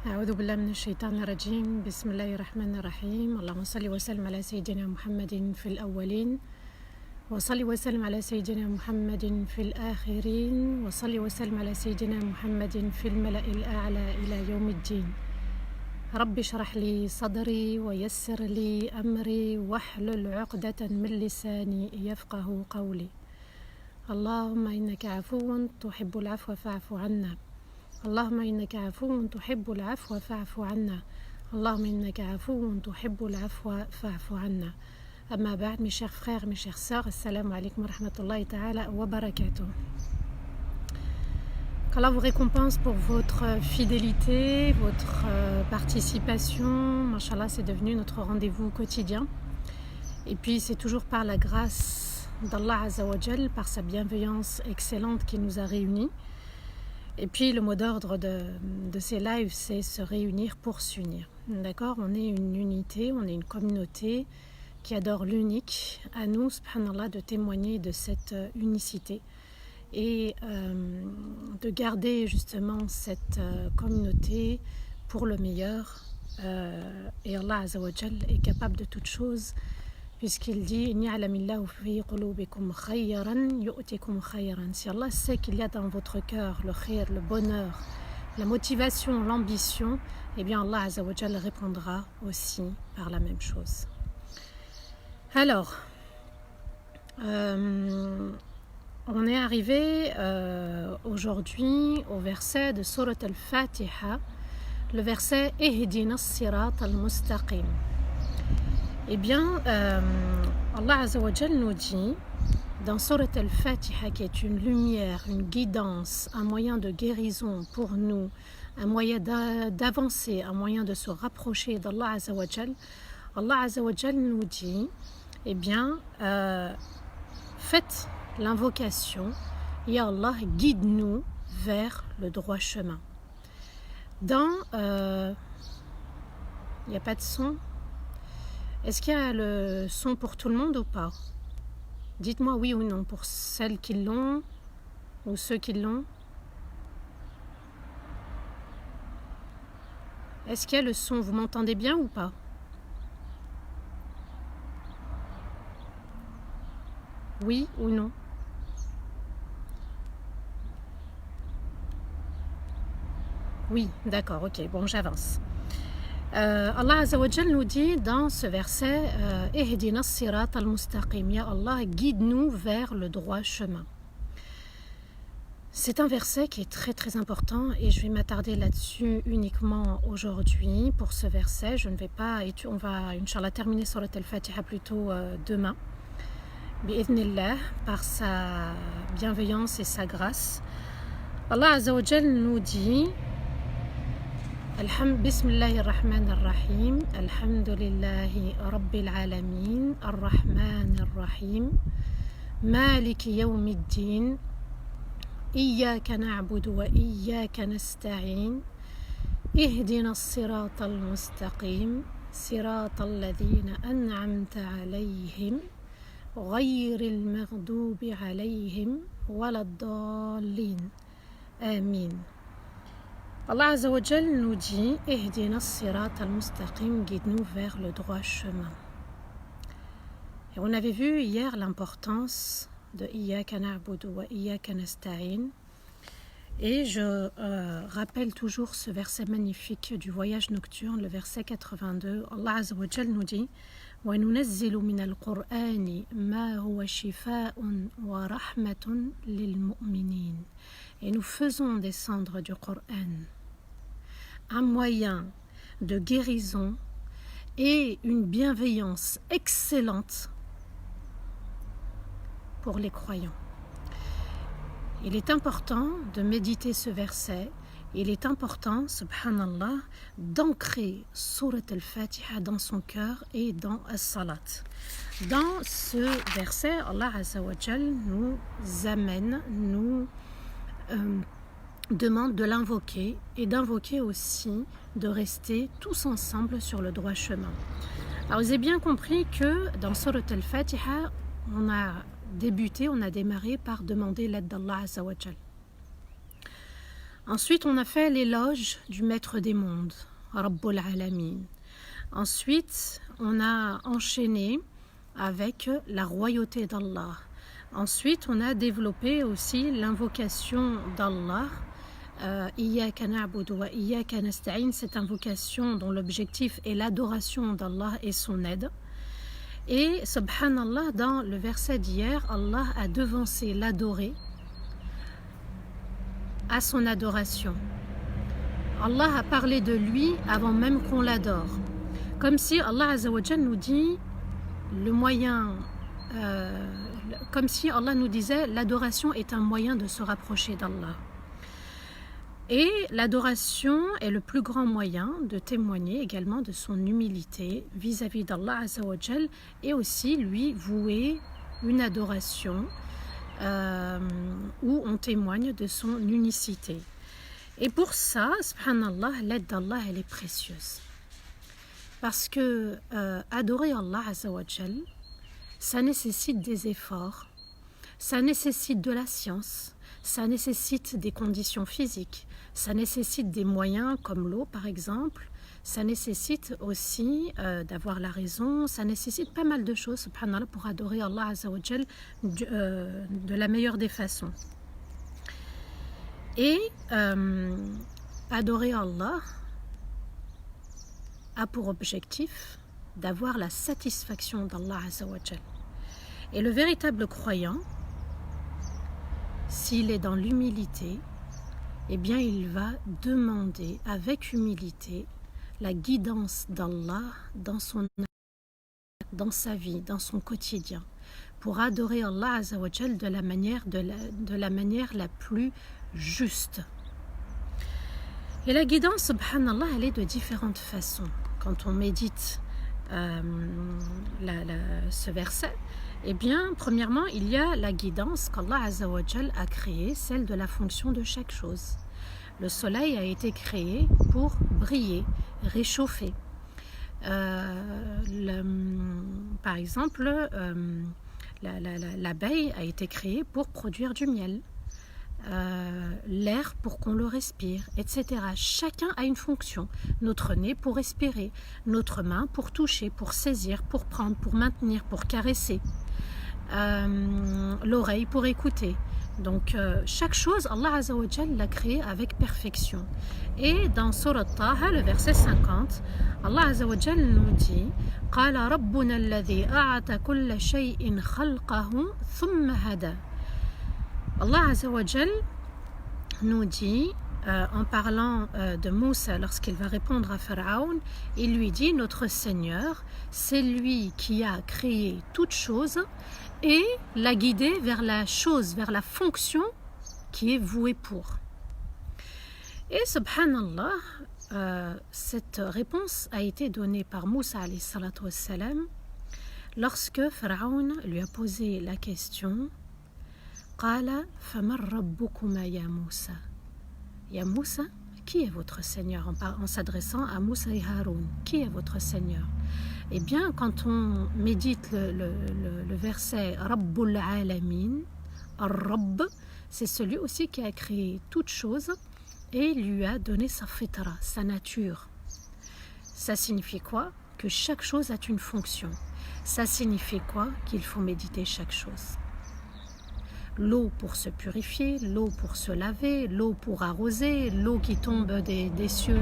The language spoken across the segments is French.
أعوذ بالله من الشيطان الرجيم. بسم الله الرحمن الرحيم. اللهم صل وسلم على سيدنا محمد في الأولين، وصل وسلم على سيدنا محمد في الآخرين، وصل وسلم على سيدنا محمد في الملأ الأعلى إلى يوم الدين. رب اشرح لي صدري ويسر لي أمري واحلل عقدة من لساني يفقه قولي. اللهم إنك عفو تحب العفو فاعف عنا. اللهم إنك عفو تحب العفو فاعف عنا. اللهم إنك عفو تحب العفو فاعف عنا. أما بعد, mes chers frères, mes chères sœurs, assalamu alaikum wa rahmatullahi ta'ala wa barakatuh. qu'Allah vous récompense pour votre fidélité, votre participation. Mashallah, c'est devenu notre rendez-vous quotidien. Et puis c'est toujours par la grâce d'Allah Azza wa Jal, par sa bienveillance excellente qui nous a réunis. Et puis le mot d'ordre de ces lives, c'est se réunir pour s'unir. D'accord? On est une unité, on est une communauté qui adore l'unique. À nous, subhanallah, de témoigner de cette unicité et de garder justement cette communauté pour le meilleur. Et Allah Azza wa Jal est capable de toutes choses, puisqu'il dit si Allah sait qu'il y a dans votre cœur le khayr, le bonheur, la motivation, l'ambition, eh bien Allah Azza wa Jal répondra aussi par la même chose. Alors, on est arrivé aujourd'hui au verset de Surat al-Fatiha, le verset Ihdina as-sirat al-mustaqim. Eh bien, Allah Azza wa Jal nous dit dans Surat al-Fatiha, qui est une lumière, une guidance, un moyen de guérison pour nous, un moyen d'avancer, un moyen de se rapprocher d'Allah Azza wa Jal. Allah Azza wa Jal nous dit, eh bien, faites l'invocation, Ya Allah, guide-nous vers le droit chemin. Dans, il n'y a pas de son. Est-ce qu'il y a le son pour tout le monde ou pas? Dites-moi oui ou non, pour celles qui l'ont ou ceux qui l'ont. Est-ce qu'il y a le son? Vous m'entendez bien ou pas? Oui ou non? Oui, d'accord, ok, bon, j'avance. Allah Azza wa Jal nous dit dans ce verset Ihdina as-sirat al-mustaqim, Ya Allah, guide-nous vers le droit chemin. C'est un verset qui est très très important et je vais m'attarder là-dessus uniquement aujourd'hui pour ce verset. Je ne vais pas, on va Inch'Allah terminer Surat al-Fatiha plutôt demain, bi'idhnillah, par sa bienveillance et sa grâce. Allah Azza wa Jal nous dit بسم الله الرحمن الرحيم الحمد لله رب العالمين الرحمن الرحيم مالك يوم الدين إياك نعبد وإياك نستعين اهدنا الصراط المستقيم صراط الذين أنعمت عليهم غير المغضوب عليهم ولا الضالين آمين. Allah Azza wa Jal nous dit Ihdina as-sirat al-mustaqim, guide-nous vers le droit chemin. Et on avait vu hier l'importance de Iyyaka na'budu wa Iyyaka nasta'in. Et je rappelle toujours ce verset magnifique du voyage nocturne, le verset 82. Allah Azza wa Jal nous dit Wa nunazzilu min al-Qur'ani ma huwa shifa'un wa rahmatun lil mu'minin. Et nous faisons descendre du Coran un moyen de guérison et une bienveillance excellente pour les croyants. Il est important de méditer ce verset. Il est important, subhanallah, d'ancrer Surat al-Fatiha dans son cœur et dans as-salat. Dans ce verset, Allah Azza wa Jal nous amène, nous demande de l'invoquer et d'invoquer aussi de rester tous ensemble sur le droit chemin. Alors vous avez bien compris que dans Surat al-Fatiha, on a démarré par demander l'aide d'Allah Azza wa Jal. Ensuite, on a fait l'éloge du maître des mondes, Rabbul Alamin. Ensuite, on a enchaîné avec la royauté d'Allah. Ensuite, on a développé aussi l'invocation d'Allah, Iyyaka na'budu wa iyyaka nasta'in, cette invocation dont l'objectif est l'adoration d'Allah et son aide. Et subhanallah, dans le verset d'hier, Allah a devancé l'adoré à son adoration. Allah a parlé de lui avant même qu'on l'adore. Comme si Allah Azza wa Jal nous dit le moyen, comme si Allah nous disait l'adoration est un moyen de se rapprocher d'Allah. Et l'adoration est le plus grand moyen de témoigner également de son humilité vis-à-vis d'Allah Azza wa Jal et aussi lui vouer une adoration où on témoigne de son unicité. Et pour ça, subhanallah, l'aide d'Allah elle est précieuse. Parce que adorer Allah Azza wa Jal, ça nécessite des efforts, ça nécessite de la science, ça nécessite des conditions physiques, ça nécessite des moyens comme l'eau par exemple, ça nécessite aussi d'avoir la raison, ça nécessite pas mal de choses, subhanallah, pour adorer Allah Azza wa Jal de la meilleure des façons. Et adorer Allah a pour objectif d'avoir la satisfaction d'Allah Azza wa Jal. Et le véritable croyant, s'il est dans l'humilité, eh bien il va demander avec humilité la guidance d'Allah dans sa vie, dans son quotidien, pour adorer Allah Azza wa Jal de la manière la plus juste. Et la guidance, subhanallah, elle est de différentes façons. Quand on médite ce verset, eh bien, premièrement, il y a la guidance qu'Allah Azza wa Jal a créée, celle de la fonction de chaque chose. Le soleil a été créé pour briller, réchauffer. Par exemple, l'abeille a été créée pour produire du miel. L'air pour qu'on le respire, etc. Chacun a une fonction. Notre nez pour respirer, notre main pour toucher, pour saisir, pour prendre, pour maintenir, pour caresser, l'oreille pour écouter. Donc chaque chose, Allah Azza wa Jal l'a créée avec perfection. Et dans Surat Taha, le verset 50, Allah Azza wa Jal nous dit قَالَ رَبُّنَا الَّذِي أَعْطَى كُلَّ شَيْءٍ خَلْقَهُ ثُمَّ هَدَى. Allah Azza wa Jal nous dit, en parlant de Moussa lorsqu'il va répondre à Pharaon, il lui dit, notre Seigneur, c'est lui qui a créé toute chose et l'a guidé vers la chose, vers la fonction qui est vouée pour. Et subhanallah, cette réponse a été donnée par Moussa alayhi salatu wassalam lorsque Pharaon lui a posé la question Qala faman rabbukuma ya Moussa. Ya Moussa, qui est votre Seigneur, en s'adressant à Moussa et Haroun, qui est votre Seigneur? Eh bien, quand on médite le verset Rabbul Alamin, Ar-Rabb, c'est celui aussi qui a créé toute chose et lui a donné sa fitra, sa nature. Ça signifie quoi? Que chaque chose a une fonction. Ça signifie quoi? Qu'il faut méditer chaque chose. L'eau pour se purifier, l'eau pour se laver, l'eau pour arroser, l'eau qui tombe des cieux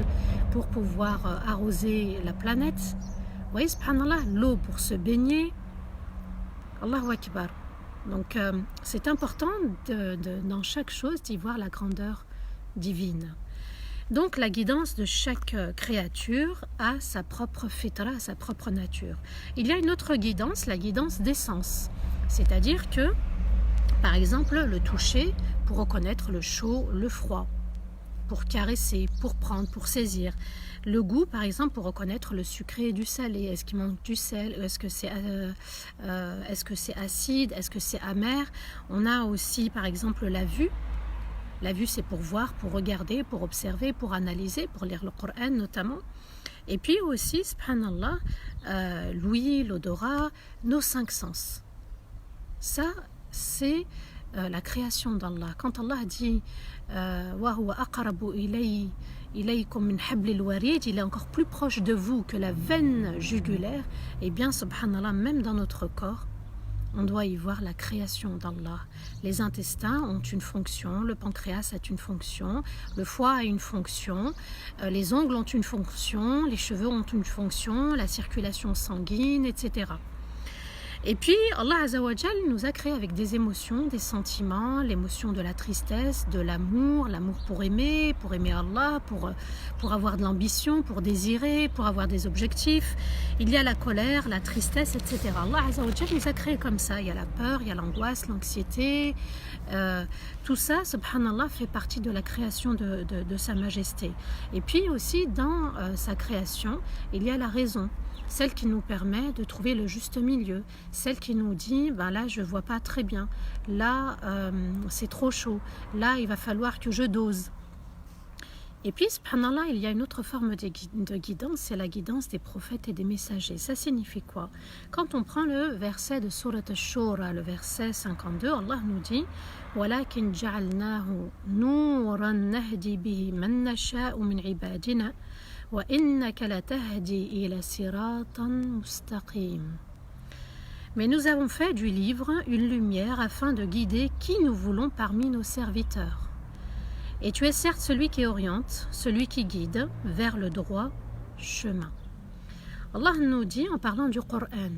pour pouvoir arroser la planète. Vous voyez, subhanallah, l'eau pour se baigner. Allahu Akbar. Donc c'est important dans chaque chose d'y voir la grandeur divine. Donc la guidance de chaque créature a sa propre fitra, sa propre nature. Il y a une autre guidance, la guidance des sens. C'est-à-dire que par exemple, le toucher pour reconnaître le chaud, le froid, pour caresser, pour prendre, pour saisir. Le goût, par exemple, pour reconnaître le sucré et du salé. Est-ce qu'il manque du sel? Est-ce que c'est acide? Est-ce que c'est amer? On a aussi, par exemple, la vue. La vue, c'est pour voir, pour regarder, pour observer, pour analyser, pour lire le Coran notamment. Et puis aussi, subhanallah, l'ouïe, l'odorat, nos 5 sens. Ça, c'est la création d'Allah. Quand Allah dit وَهُوَ أَقْرَبُ إِلَيْكُمْ مِنْ حَبْلِ الْوَرِيدِ, il est encore plus proche de vous que la veine jugulaire, et bien, subhanallah, même dans notre corps, on doit y voir la création d'Allah. Les intestins ont une fonction, le pancréas a une fonction, le foie a une fonction, les ongles ont une fonction, les cheveux ont une fonction, la circulation sanguine, etc. Et puis, Allah Azza wa Jal nous a créé avec des émotions, des sentiments, l'émotion de la tristesse, de l'amour, l'amour pour aimer Allah, pour avoir de l'ambition, pour désirer, pour avoir des objectifs. Il y a la colère, la tristesse, etc. Allah Azza wa Jal nous a créé comme ça. Il y a la peur, il y a l'angoisse, l'anxiété. Tout ça, subhanallah, fait partie de la création de sa majesté. Et puis aussi, dans sa création, il y a la raison. Celle qui nous permet de trouver le juste milieu, celle qui nous dit là je ne vois pas très bien, là c'est trop chaud, là il va falloir que je dose. Et puis subhanallah, il y a une autre forme de guidance, c'est la guidance des prophètes et des messagers. Ça signifie quoi? Quand on prend le verset de Surat Ash-Shura, le verset 52, Allah nous dit وَلَكِنْ جَعَلْنَاهُ نُورًا نَهْدِي بِهِ مَنْ نَشَاءُ مِنْ عِبَادِنَا وَإِنَّكَ لَتَهْدِي إِلَى صِرَاطٍ مُسْتَقِيمٍ. Mais nous avons fait du livre une lumière afin de guider qui nous voulons parmi nos serviteurs. Et tu es certes celui qui oriente, celui qui guide vers le droit chemin. Allah nous dit en parlant du Coran,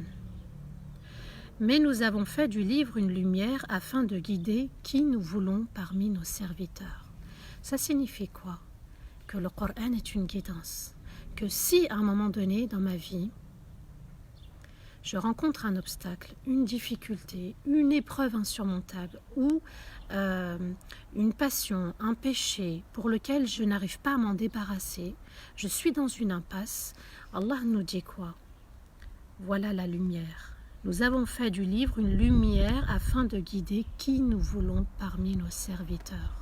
mais nous avons fait du livre une lumière afin de guider qui nous voulons parmi nos serviteurs. Ça signifie quoi? Que le Coran est une guidance, que si à un moment donné dans ma vie, je rencontre un obstacle, une difficulté, une épreuve insurmontable ou une passion, un péché pour lequel je n'arrive pas à m'en débarrasser, je suis dans une impasse, Allah nous dit quoi? Voilà la lumière. Nous avons fait du livre une lumière afin de guider qui nous voulons parmi nos serviteurs.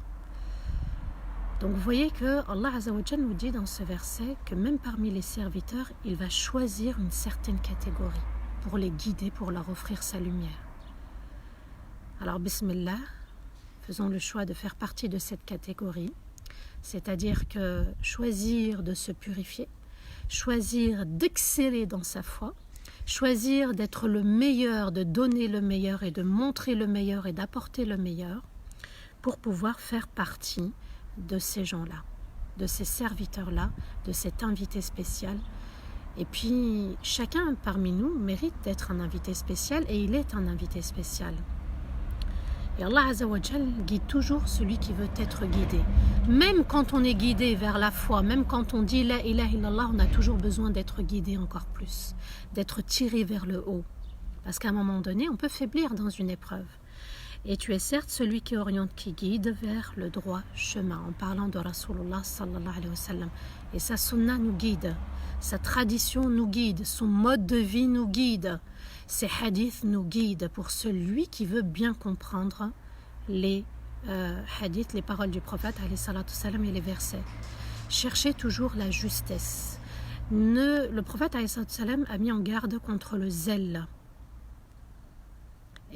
Donc vous voyez que Allah Azza wa Jal nous dit dans ce verset que même parmi les serviteurs, il va choisir une certaine catégorie pour les guider, pour leur offrir sa lumière. Alors bismillah, faisons le choix de faire partie de cette catégorie, c'est-à-dire que choisir de se purifier, choisir d'exceller dans sa foi, choisir d'être le meilleur, de donner le meilleur et de montrer le meilleur et d'apporter le meilleur pour pouvoir faire partie de ces gens-là, de ces serviteurs-là, de cet invité spécial. Et puis, chacun parmi nous mérite d'être un invité spécial et il est un invité spécial. Et Allah Azza wa Jal guide toujours celui qui veut être guidé. Même quand on est guidé vers la foi, même quand on dit La ilaha illallah, on a toujours besoin d'être guidé encore plus, d'être tiré vers le haut. Parce qu'à un moment donné, on peut faiblir dans une épreuve. Et tu es certes celui qui oriente, qui guide vers le droit chemin, en parlant de Rasulullah sallallahu alayhi wa sallam. Et sa sunna nous guide, sa tradition nous guide, son mode de vie nous guide, ses hadiths nous guident pour celui qui veut bien comprendre les hadiths, les paroles du prophète alayhi salatu salam et les versets. Cherchez toujours la justesse. Le prophète alayhi salatu salam a mis en garde contre le zèle.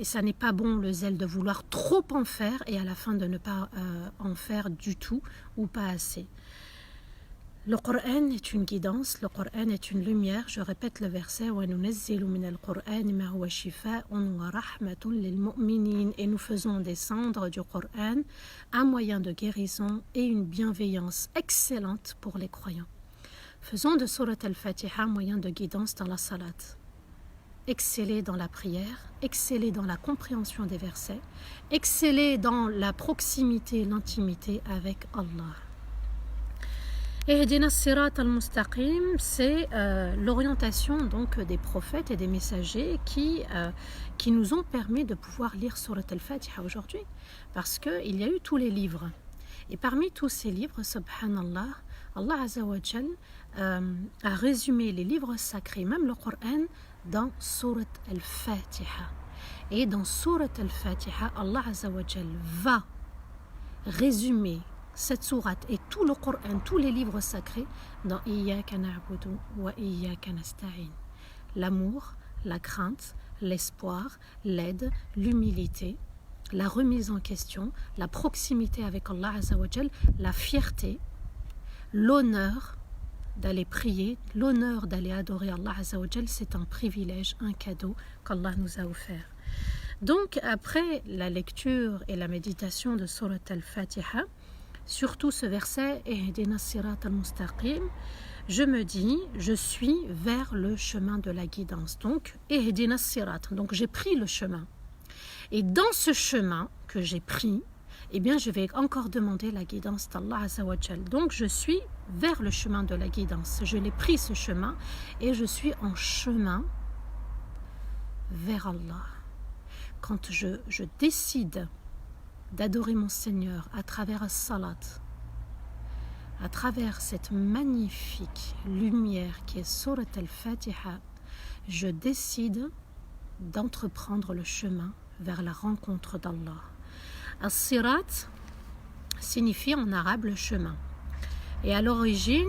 Et ça n'est pas bon le zèle de vouloir trop en faire et à la fin de ne pas en faire du tout ou pas assez. Le Coran est une guidance, le Coran est une lumière. Je répète le verset وَنُنَزِّلُ مِنَ الْقُرْآنِ مَا هُوَ شِفَاءٌ وَرَحْمَةٌ لِلْمُؤْمِنِينَ. Et nous faisons descendre du Coran un moyen de guérison et une bienveillance excellente pour les croyants. Faisons de Surat al-Fatiha un moyen de guidance dans la salat. Exceller dans la prière, exceller dans la compréhension des versets, exceller dans la proximité, l'intimité avec Allah. Ihdina as-sirat al-mustaqim, c'est l'orientation donc des prophètes et des messagers qui nous ont permis de pouvoir lire Surat al-Fatiha aujourd'hui, parce qu'il y a eu tous les livres. Et parmi tous ces livres, subhanallah, Allah Azza wa Jal a résumé les livres sacrés, même le Coran, dans Surat al-Fatiha. Et dans Surat al-Fatiha, Allah Azza wa Jal va résumer cette sourate et tout le Coran, tous les livres sacrés dans Iyyaka na'budu wa Iyyaka nasta'in. L'amour, la crainte, l'espoir, l'aide, l'humilité. la remise en question, la proximité avec Allah Azza wa Jal, la fierté, l'honneur d'aller prier, l'honneur d'aller adorer Allah Azza wa Jal, c'est un privilège, un cadeau qu'Allah nous a offert. Donc après la lecture et la méditation de Surat al-Fatiha, surtout ce verset Ihdina sirat al-mustaqim, je me dis, je suis vers le chemin de la guidance. Donc, Ihdina sirat. Donc, j'ai pris le chemin. Et dans ce chemin que j'ai pris, eh bien, je vais encore demander la guidance d'Allah Azza wa Jal. Donc, je suis vers le chemin de la guidance. Je l'ai pris ce chemin et je suis en chemin vers Allah. Quand je décide d'adorer mon Seigneur à travers la salat, à travers cette magnifique lumière qui est Surat al-Fatiha, je décide d'entreprendre le chemin vers la rencontre d'Allah. As-sirat signifie en arabe le chemin. Et à l'origine,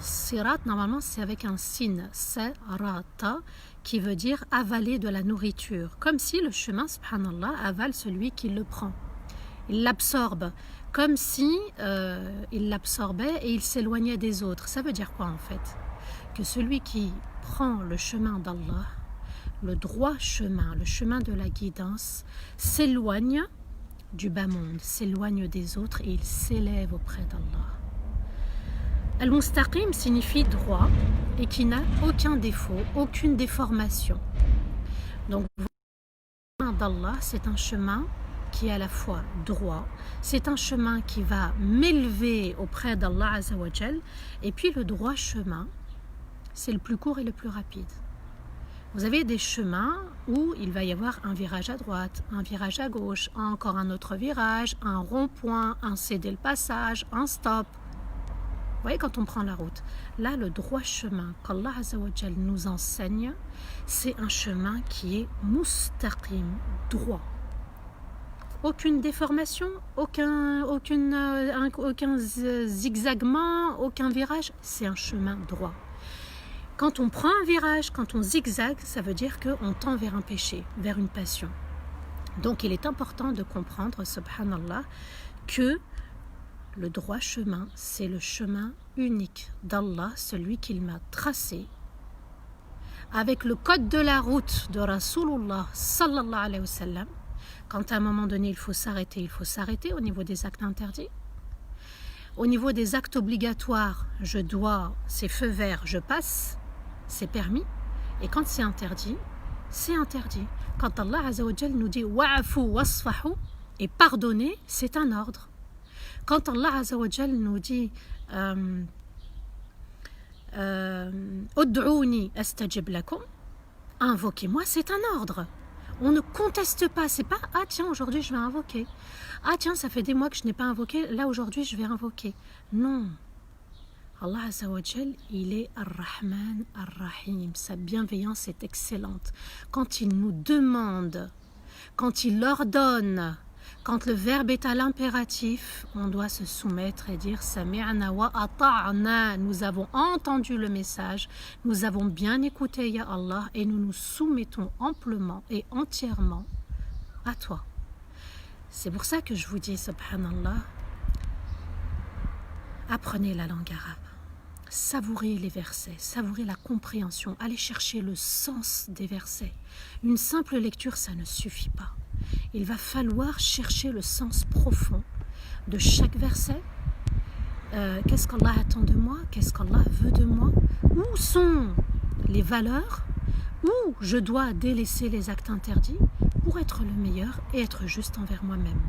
sirat, normalement, c'est avec un sin, sarata, qui veut dire avaler de la nourriture. Comme si le chemin, subhanallah, avale celui qui le prend. Il l'absorbe, comme si il l'absorbait et il s'éloignait des autres. Ça veut dire quoi en fait? Que celui qui prend le chemin d'Allah, le droit chemin, le chemin de la guidance, s'éloigne du bas monde, s'éloigne des autres et il s'élève auprès d'Allah. Al-Mustaqim signifie droit et qui n'a aucun défaut, aucune déformation. Donc, le chemin d'Allah, c'est un chemin qui est à la fois droit, c'est un chemin qui va m'élever auprès d'Allah Azza wa Jal, et puis le droit chemin, c'est le plus court et le plus rapide. Vous avez des chemins où il va y avoir un virage à droite, un virage à gauche, encore un autre virage, un rond-point, un céder le passage, un stop. Vous voyez quand on prend la route. Là, le droit chemin qu'Allah Azza wa Jal nous enseigne, c'est un chemin qui est mustaqim, droit. Aucune déformation, aucun zigzagement, aucun virage, c'est un chemin droit. Quand on prend un virage, quand on zigzague, ça veut dire qu'on tend vers un péché, vers une passion. Donc il est important de comprendre, subhanallah, que le droit chemin, c'est le chemin unique d'Allah, celui qu'il m'a tracé, avec le code de la route de Rasulullah sallallahu alayhi wa sallam. Quand à un moment donné il faut s'arrêter au niveau des actes interdits. Au niveau des actes obligatoires, c'est feu vert, je passe, c'est permis. Et quand c'est interdit, c'est interdit. Quand Allah Azza wa Jal nous dit wa'afu wasfahu, et pardonner, c'est un ordre. Quand Allah Azza wa Jal nous dit ud'ouni astajib lakum, invoquez-moi, c'est un ordre. On ne conteste pas, c'est pas « Ah tiens, aujourd'hui je vais invoquer ». « Ah tiens, ça fait des mois que je n'ai pas invoqué, là aujourd'hui je vais invoquer ». Non. Allah Azza wa Jal, il est Ar-Rahman, Ar-Rahim. Sa bienveillance est excellente. Quand il nous demande, quand il ordonne, quand le verbe est à l'impératif, on doit se soumettre et dire Sami'na wa ata'na. Nous avons entendu le message, nous avons bien écouté, Ya Allah, et nous nous soumettons amplement et entièrement à toi. C'est pour ça que je vous dis, subhanallah, apprenez la langue arabe, savourez les versets, savourez la compréhension, allez chercher le sens des versets. Une simple lecture, ça ne suffit pas. Il va falloir chercher le sens profond de chaque verset. Qu'est-ce qu'Allah attend de moi? Qu'est-ce qu'Allah veut de moi? Où sont les valeurs? Où je dois délaisser les actes interdits pour être le meilleur et être juste envers moi-même?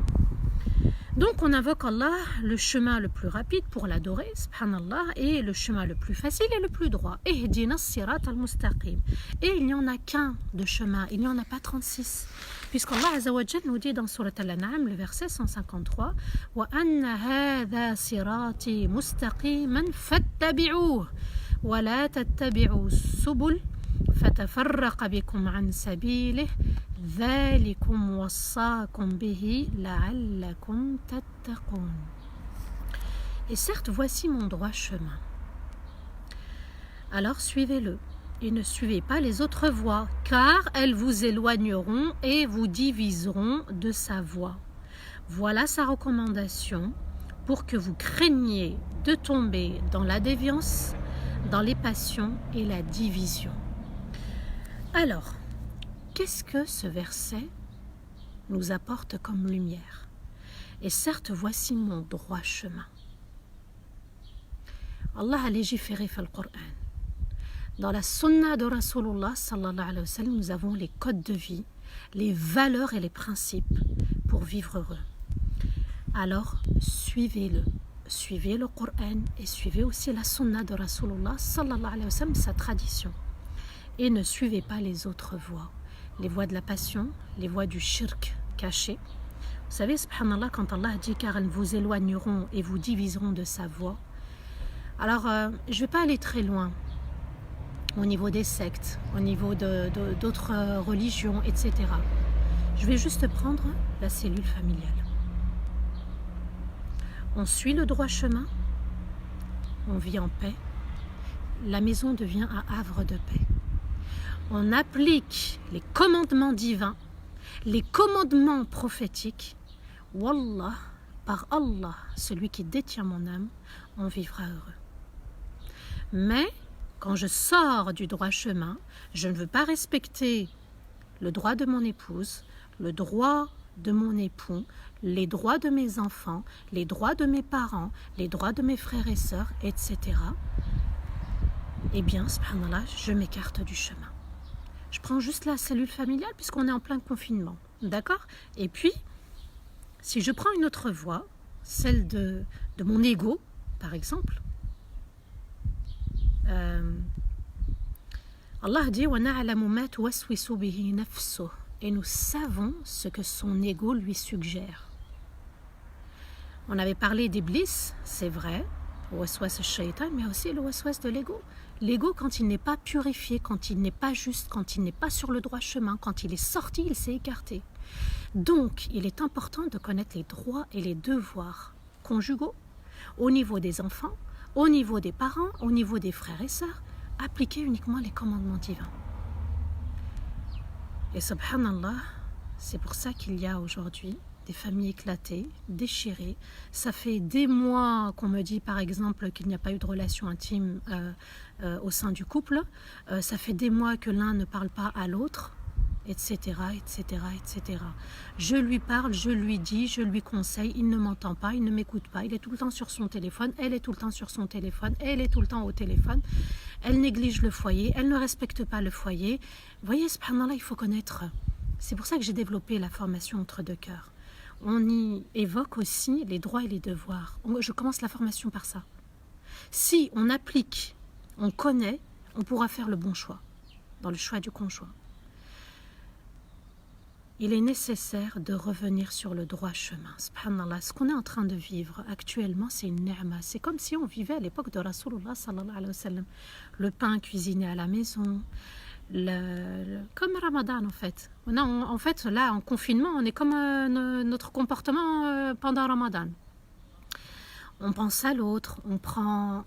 Donc on invoque Allah, le chemin le plus rapide pour l'adorer, subhanallah, et le chemin le plus facile et le plus droit. Ihdina sirat al-mustaqim. Et il n'y en a qu'un de chemin, il n'y en a pas 36. Puisqu'Allah Azza wa Jal nous dit dans Surat Al-An'am, le verset 153, wa anna hadha sirati mustaqiman fattabi'uhu wa la tattabi'u subul fatafarraqa bikum an sabilihi ذَلِكُمْ وَصَّاكُمْ بِهِ لَعَلَّكُمْ تَتَّقُونَ. Et certes, voici mon droit chemin. Alors suivez-le et ne suivez pas les autres voies, car elles vous éloigneront et vous diviseront de sa voie. Voilà sa recommandation pour que vous craigniez de tomber dans la déviance, dans les passions et la division. Alors, qu'est-ce que ce verset nous apporte comme lumière? Et certes, voici mon droit chemin. Allah a légiféré dans le Coran. Dans la sunna de Rasulullah sallallahu alayhi wa sallam, nous avons les codes de vie, les valeurs et les principes pour vivre heureux. Alors, suivez-le. Suivez le Coran et suivez aussi la sunna de Rasulullah sallallahu alayhi wa sallam, sa tradition. Et ne suivez pas les autres voies. Les voies de la passion, les voies du shirk caché. Vous savez, subhanallah, quand Allah dit car elles vous éloigneront et vous diviseront de sa voie. Alors, je ne vais pas aller très loin au niveau des sectes, au niveau d'autres religions, etc. Je vais juste prendre la cellule familiale. On suit le droit chemin, on vit en paix, la maison devient un havre de paix. On applique les commandements divins, les commandements prophétiques. Wallah, par Allah, celui qui détient mon âme, on vivra heureux. Mais quand je sors du droit chemin, je ne veux pas respecter le droit de mon épouse, le droit de mon époux, les droits de mes enfants, les droits de mes parents, les droits de mes frères et sœurs, etc. Eh bien, subhanallah, je m'écarte du chemin. Je prends juste la cellule familiale puisqu'on est en plein confinement. D'accord? Et puis, si je prends une autre voie, celle de mon ego, par exemple, Allah dit et nous savons ce que son ego lui suggère. On avait parlé d'Iblis, c'est vrai, le waswas al-shaytan, mais aussi le waswas de l'ego. L'ego, quand il n'est pas purifié, quand il n'est pas juste, quand il n'est pas sur le droit chemin, quand il est sorti, il s'est écarté. Donc, il est important de connaître les droits et les devoirs conjugaux au niveau des enfants, au niveau des parents, au niveau des frères et sœurs, appliquer uniquement les commandements divins. Et subhanallah, c'est pour ça qu'il y a aujourd'hui des familles éclatées, déchirées. Ça fait des mois qu'on me dit par exemple qu'il n'y a pas eu de relation intime au sein du couple. Ça fait des mois que l'un ne parle pas à l'autre, etc., etc., etc. Je lui parle, je lui dis, je lui conseille, il ne m'entend pas, il ne m'écoute pas, il est tout le temps sur son téléphone, elle est tout le temps sur son téléphone, elle est tout le temps au téléphone, elle néglige le foyer, elle ne respecte pas le foyer. Vous voyez, subhanallah, il faut connaître. C'est pour ça que j'ai développé la formation entre deux cœurs. On y évoque aussi les droits et les devoirs. Je commence la formation par ça. Si on applique, on connaît, on pourra faire le bon choix, dans le choix du conjoint. Il est nécessaire de revenir sur le droit chemin. Subhanallah, ce qu'on est en train de vivre actuellement, c'est une ni'ma. C'est comme si on vivait à l'époque de Rasulullah sallallahu alayhi wa sallam. Le pain cuisiné à la maison, comme Ramadan en fait. En fait, là, en confinement, on est comme notre comportement pendant Ramadan. On pense à l'autre, on prend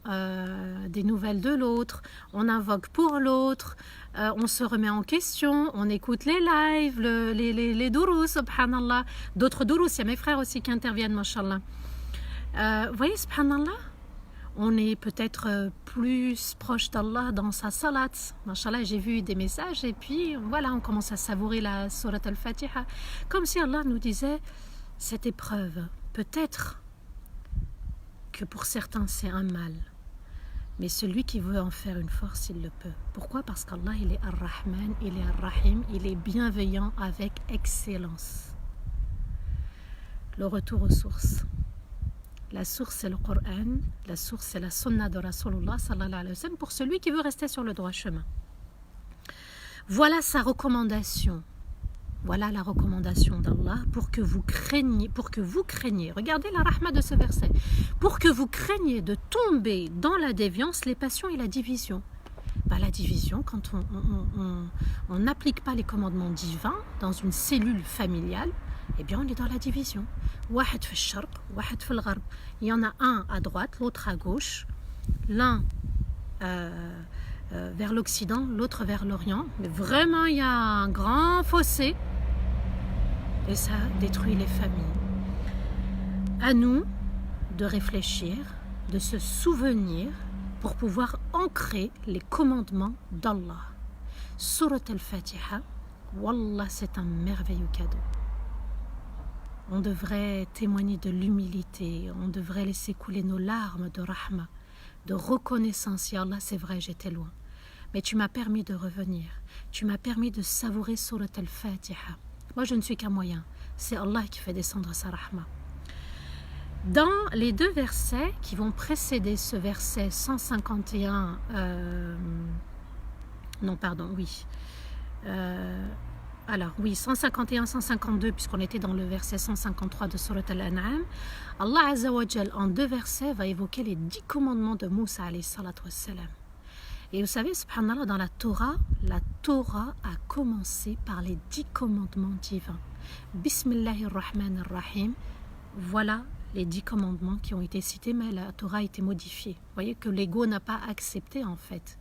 des nouvelles de l'autre, on invoque pour l'autre, on se remet en question, on écoute les lives, les dourous, subhanallah. D'autres dourous, il y a mes frères aussi qui interviennent, mashallah. Vous voyez, subhanallah, on est peut-être plus proche d'Allah dans sa salat. Mashallah, j'ai vu des messages et puis voilà, on commence à savourer la surat al-Fatiha. Comme si Allah nous disait, cette épreuve, peut-être que pour certains c'est un mal, mais celui qui veut en faire une force, il le peut. Pourquoi? Parce qu'Allah, il est Ar-Rahman, il est Ar-Rahim, il est bienveillant avec excellence. Le retour aux sources. La source c'est le Coran, la source c'est la sunna de Rasulullah sallallahu alayhi wa sallam pour celui qui veut rester sur le droit chemin. Voilà sa recommandation. Voilà la recommandation d'Allah pour que vous craignez, regardez la rahma de ce verset, pour que vous craigniez de tomber dans la déviance, les passions et la division. La division, quand on n'applique pas les commandements divins dans une cellule familiale, eh bien on est dans la division. Wahad fi al-sharq, wahad fi al-gharb. Il y en a un à droite, l'autre à gauche. L'un vers l'Occident, l'autre vers l'Orient. Mais vraiment, il y a un grand fossé et ça détruit les familles. À nous de réfléchir, de se souvenir pour pouvoir ancrer les commandements d'Allah. Surat al-Fatiha, Wallah, c'est un merveilleux cadeau. On devrait témoigner de l'humilité, on devrait laisser couler nos larmes de rahma, de reconnaissance. Ya Allah, c'est vrai, j'étais loin. Mais tu m'as permis de revenir. Tu m'as permis de savourer Surat al-Fatiha. Moi, je ne suis qu'un moyen. C'est Allah qui fait descendre sa rahma. Dans les deux versets qui vont précéder ce verset 151, non pardon, oui. Alors oui, 151-152, puisqu'on était dans le verset 153 de Surat Al-An'am, Allah Azza wa Jal, en deux versets, va évoquer les 10 commandements de Moussa alayhi salatu wassalam. Et vous savez, subhanallah, dans la Torah a commencé par les 10 commandements divins. Bismillahirrahmanirrahim. Voilà les 10 commandements qui ont été cités, mais la Torah a été modifiée. Vous voyez que l'ego n'a pas accepté en fait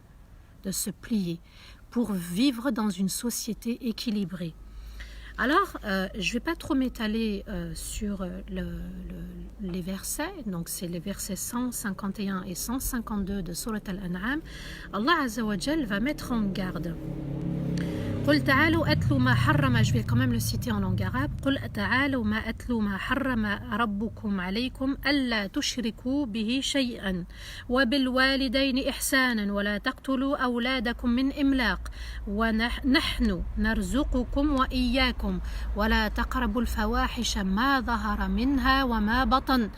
de se plier pour vivre dans une société équilibrée. Alors, je ne vais pas trop m'étaler sur les versets, donc c'est les versets 151 et 152 de Surat Al-An'am. Allah Azza wa Jal va mettre en garde. قل تعالوا أتلوا ما حرم, je vais quand même le citer en langue arabe. قل تعالوا ما أتلوا ما حرم ربكم عليكم ألا تشركوا به شيئا وبالوالدين إحسانا ولا تقتلوا أولادكم من إملاق ونحن نرزقكم وإياكم ولا تقربوا الفواحش ما ظهر منها وما بطن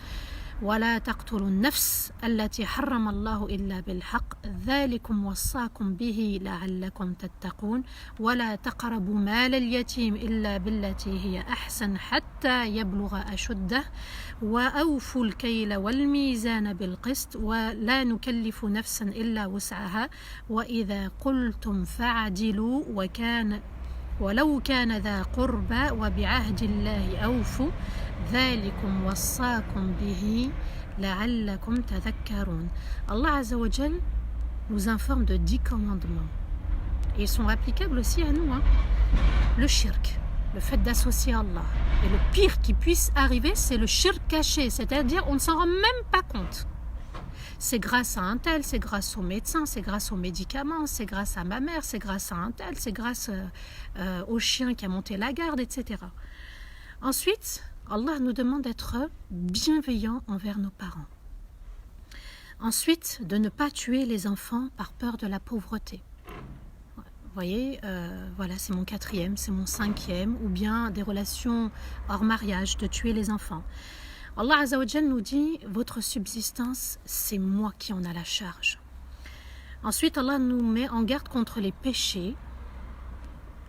ولا تقتلوا النفس التي حرم الله إلا بالحق ذلكم وصاكم به لعلكم تتقون ولا تقربوا مال اليتيم إلا بالتي هي أحسن حتى يبلغ أشده وأوفوا الكيل والميزان بالقسط ولا نكلف نفسا إلا وسعها وإذا قلتم فاعدلوا ولو كان ذا قربى وبعهد الله أوفوا ذلكم وصاكم به لعلكم تذكرون. Allah Azza wa Jal nous informe de 10 commandements. Et ils sont applicables aussi à nous. Le shirk, le fait d'associer Allah. Et le pire qui puisse arriver, c'est le shirk caché, c'est-à-dire on ne s'en rend même pas compte. C'est grâce à un tel, c'est grâce au médecin, c'est grâce aux médicaments, c'est grâce à ma mère, c'est grâce à un tel, c'est grâce au chien qui a monté la garde, etc. Ensuite, Allah nous demande d'être bienveillants envers nos parents. Ensuite, de ne pas tuer les enfants par peur de la pauvreté. Vous voyez, voilà, c'est mon 4e, c'est mon 5e, ou bien des relations hors mariage, de tuer les enfants. Allah Azza wa Jal nous dit, votre subsistance, c'est moi qui en a la charge. Ensuite, Allah nous met en garde contre les péchés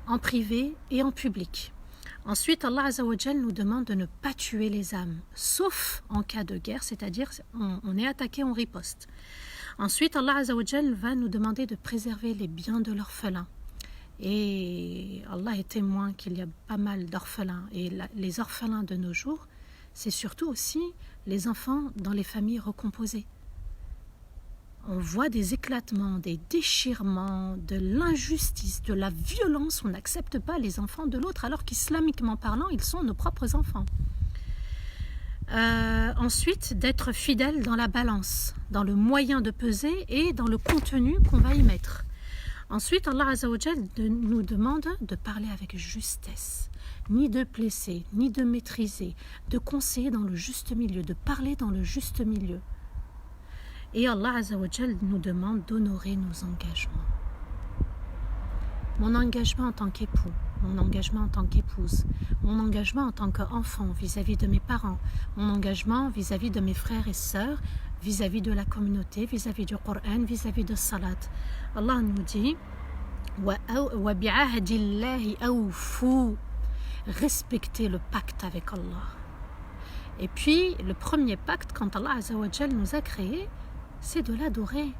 en privé et en public. Ensuite, Allah Azza wa Jal nous demande de ne pas tuer les âmes, sauf en cas de guerre, c'est-à-dire on est attaqué, on riposte. Ensuite, Allah Azza wa Jal va nous demander de préserver les biens de l'orphelin. Et Allah est témoin qu'il y a pas mal d'orphelins. Et les orphelins de nos jours, c'est surtout aussi les enfants dans les familles recomposées. On voit des éclatements, des déchirements, de l'injustice, de la violence. On n'accepte pas les enfants de l'autre alors qu'islamiquement parlant, ils sont nos propres enfants. Ensuite, d'être fidèle dans la balance, dans le moyen de peser et dans le contenu qu'on va y mettre. Ensuite, Allah Azza wa Jal nous demande de parler avec justesse, ni de blesser, ni de maîtriser, de conseiller dans le juste milieu, de parler dans le juste milieu. Et Allah Azza wa Jal nous demande d'honorer nos engagements. Mon engagement en tant qu'époux, mon engagement en tant qu'épouse, mon engagement en tant qu'enfant vis-à-vis de mes parents, mon engagement vis-à-vis de mes frères et sœurs, vis-à-vis de la communauté, vis-à-vis du Coran, vis-à-vis de Salat. Allah nous dit wa bi'ahdillahi awfu, respectez le pacte avec Allah. Et puis le premier pacte, quand Allah Azza wa Jal nous a créés, c'est de l'adorer,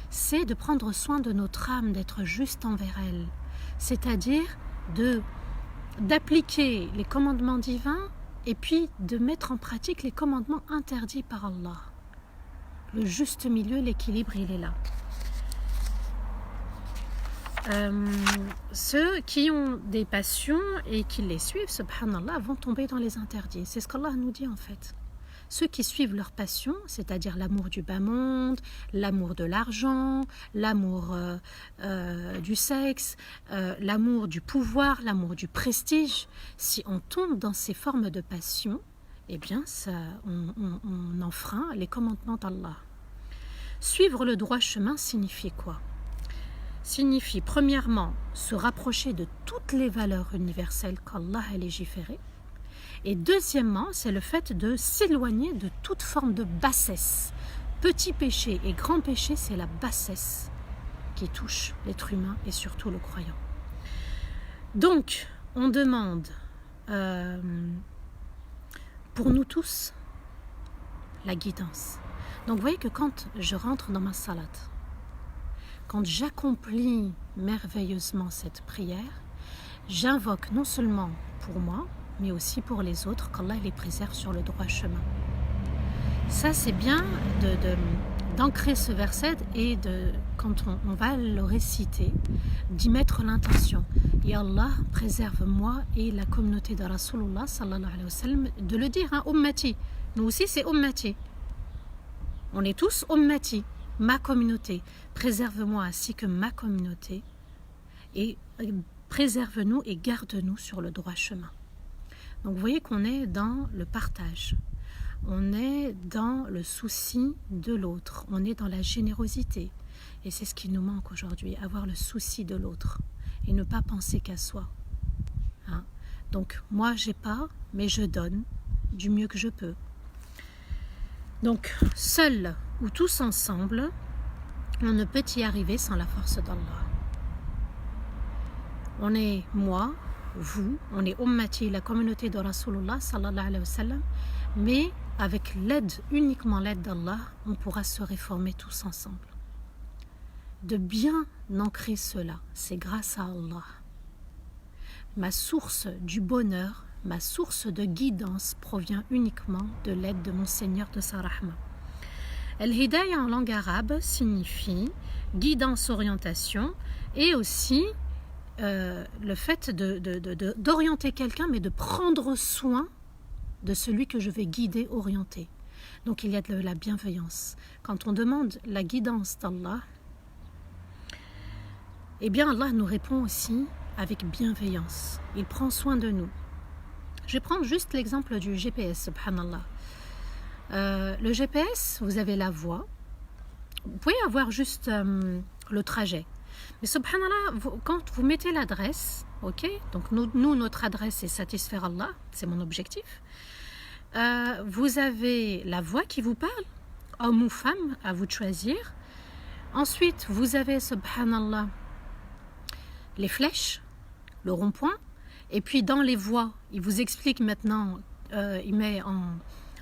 c'est de prendre soin de notre âme, d'être juste envers elle, c'est-à-dire d'appliquer les commandements divins et puis de mettre en pratique les commandements interdits par Allah. Le juste milieu, l'équilibre, il est là. ceux qui ont des passions et qui les suivent, subhanallah, vont tomber dans les interdits. C'est ce qu'Allah nous dit en fait. Ceux qui suivent leur passion, c'est-à-dire l'amour du bas monde, l'amour de l'argent, l'amour du sexe, l'amour du pouvoir, l'amour du prestige, si on tombe dans ces formes de passion, eh bien, on enfreint les commandements d'Allah. Suivre le droit chemin signifie quoi? Signifie premièrement se rapprocher de toutes les valeurs universelles qu'Allah a légiférées. Et deuxièmement, c'est le fait de s'éloigner de toute forme de bassesse. Petit péché et grand péché, c'est la bassesse qui touche l'être humain et surtout le croyant. Donc, on demande pour nous tous la guidance. Donc, vous voyez que quand je rentre dans ma salate, quand j'accomplis merveilleusement cette prière, j'invoque non seulement pour moi, mais aussi pour les autres, qu'Allah les préserve sur le droit chemin. Ça, c'est bien d'ancrer ce verset et quand on va le réciter, d'y mettre l'intention. Et Allah préserve moi et la communauté de Rasulullah sallallahu alayhi wa sallam, de le dire, ummati. Nous aussi, c'est ummati. On est tous ummati, ma communauté. Préserve-moi ainsi que ma communauté. Et préserve-nous et garde-nous sur le droit chemin. Donc vous voyez qu'on est dans le partage, on est dans le souci de l'autre, on est dans la générosité. Et c'est ce qui nous manque aujourd'hui, avoir le souci de l'autre et ne pas penser qu'à soi. Donc moi j'ai pas, mais je donne du mieux que je peux. Donc seul ou tous ensemble, on ne peut y arriver sans la force d'Allah. On est moi, vous, on est ummati, la communauté de Rasulullah sallallahu alayhi wa sallam, mais avec uniquement l'aide d'Allah, on pourra se réformer tous ensemble. De bien ancrer cela, c'est grâce à Allah. Ma source du bonheur, ma source de guidance provient uniquement de l'aide de mon Seigneur de sa rahma. Al-Hidayah en langue arabe signifie guidance, orientation et aussi le fait d'orienter quelqu'un, mais de prendre soin de celui que je vais guider, orienter. Donc il y a de la bienveillance. Quand on demande la guidance d'Allah, eh bien Allah nous répond aussi avec bienveillance. Il prend soin de nous. Je vais prendre juste l'exemple du GPS, subhanallah. Le GPS, vous avez la voie. Vous pouvez avoir juste le trajet. Mais subhanallah, quand vous mettez l'adresse, ok, donc nous, notre adresse c'est satisfaire Allah, c'est mon objectif. Vous avez la voix qui vous parle, homme ou femme, à vous de choisir. Ensuite, vous avez, subhanallah, les flèches, le rond-point. Et puis dans les voies, il vous explique maintenant, il met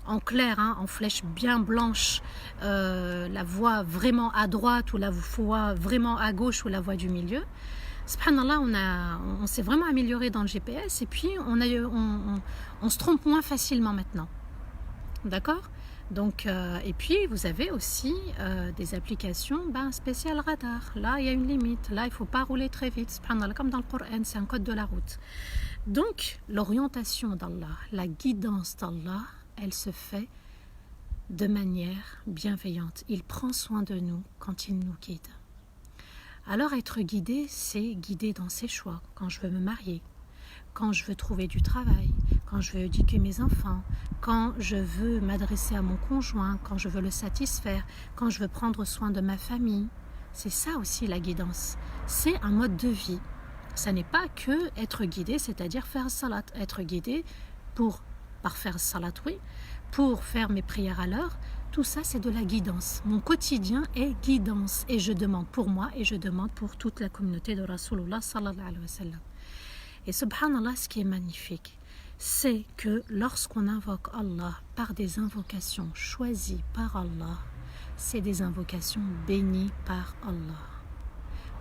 en clair, en flèche bien blanche, la voie vraiment à droite ou la voie vraiment à gauche ou la voie du milieu. Subhanallah, on s'est vraiment amélioré dans le GPS et puis on se trompe moins facilement maintenant. D'accord? Donc, et puis vous avez aussi des applications spéciales radar. Là, il y a une limite. Là, il ne faut pas rouler très vite. Subhanallah, comme dans le Coran, c'est un code de la route. Donc, l'orientation d'Allah, la guidance d'Allah, elle se fait de manière bienveillante. Il prend soin de nous quand il nous guide. Alors être guidé, c'est guider dans ses choix. Quand je veux me marier, quand je veux trouver du travail, quand je veux éduquer mes enfants, quand je veux m'adresser à mon conjoint, quand je veux le satisfaire, quand je veux prendre soin de ma famille. C'est ça aussi la guidance. C'est un mode de vie. Ça n'est pas que être guidé, c'est-à-dire faire salat. Être guidé par faire salat, oui, pour faire mes prières à l'heure. Tout ça, c'est de la guidance. Mon quotidien est guidance. Et je demande pour moi et je demande pour toute la communauté de Rasulullah sallallahu alayhi wa sallam. Et subhanallah, ce qui est magnifique, c'est que lorsqu'on invoque Allah par des invocations choisies par Allah, c'est des invocations bénies par Allah,